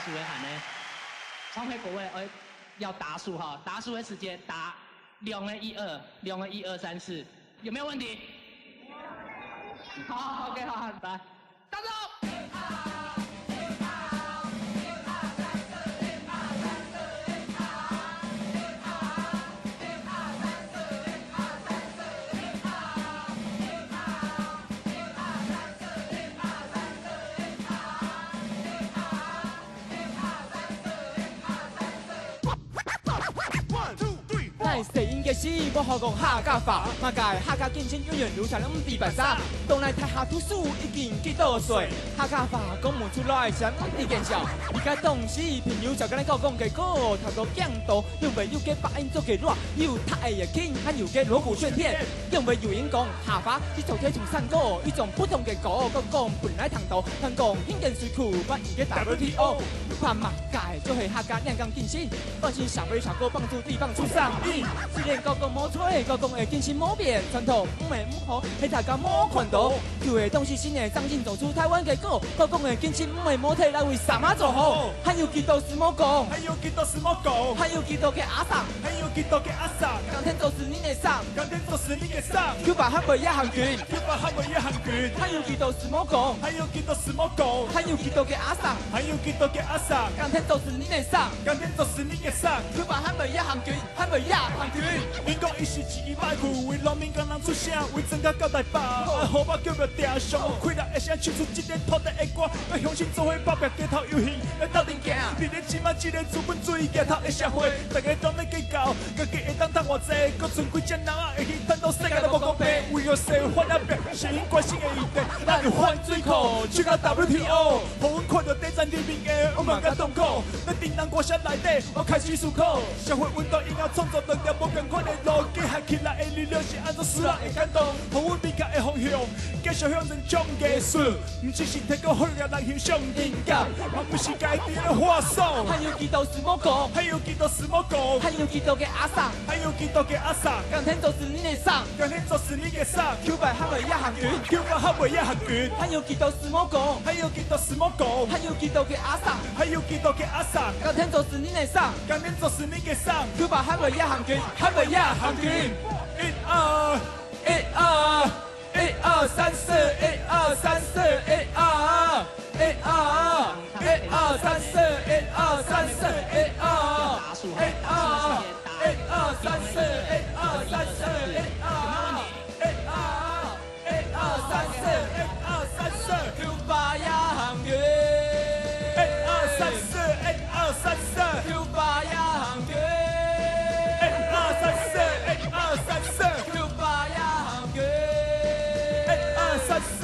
数的喊呢，创会各位要答数哈，答数的时间答2的1、2，2的1、2、3、4，有没有问题？好 ，OK， 好，来，当中。 那是应该是要学讲客家话，马界客家竞争永远留下咱地板沙。当来台下读书已经几多岁，客家话讲不出来，想地见笑。而家当时朋友就跟咱讲结果，头都讲到，因为有个发音做个热，又太的轻，还有个锣鼓喧天。因为有人讲下巴是从天从上过，一种不同的歌，讲本来谈到，谈讲应该是苦，不应该 WTO。怕马界就是客家两江竞争，放心小杯小锅帮助地方出上瘾。虽然高讲冇吹，高讲会进行冇变，传统唔会唔好，喺大家冇看到。旧的东西新的上进走出台湾嘅歌，高讲会进行唔会冇睇来为什么做好？还有几多是冇讲，还有几多是冇讲，还有几多嘅阿桑，还有几多嘅阿桑，今天就是你嘅上，今天就是你嘅上。Q 版还未一行卷，Q 版还未一行卷，还有几多是冇讲，还有几多是冇讲，还有几多嘅阿桑，还有几多嘅阿桑，今天就是你嘅上，今天就是你嘅上。Q 版还未一行卷，还未一行卷。民国一时一摆句，为农民工人出声，为增加交代吧。好我叫着定上，开力会先唱出这个土地的歌，要相信做伙包白街头游行，要斗阵行。你咧即马这个资本主义街头的社会，大家拢咧计较，家己会当赚偌济，搁剩几只人啊会去赚到世界都无公平。为了社会发展，是因关心的议题，咱就反水库，去到 WTO， 互阮看到第三人民的不满甲痛苦，在敌人国家内底，我开始思考，社会运动应该创造两条无共款的路，结合起来的力量是安怎使人会感动，互阮美甲的方向，继续向前冲艺术，唔只是提供好嘅人向人家，嘛不是家己的话术。还有几多是冇讲，还有几多是冇讲，还有几多嘅阿桑，还有几多嘅阿桑，今天就是你嘅上，今天就是你嘅上。Q 版还未一行卷，Q 版还未一行卷，还有几多是冇讲，还有几多是冇讲，还有几多嘅阿桑，还有几多嘅阿桑，今天就是你嘅上，今天就是你嘅上。Q 版还未一行卷，还未一行卷。1、2、1、2、1、2、3、4、1、2、3、4、1、2、1、2、1、2、3、4、1、2、3、4、1、2、1、2、1、2、3、4、1、2、3、4、1、2、1、2、1、2、3、4、1、2、3、4。Q 版一行卷1、2、3、4、1、2、3、4。Q 版一行卷1、2、3、4、1、2、3、4。 Q 版一行卷1、2、3、4。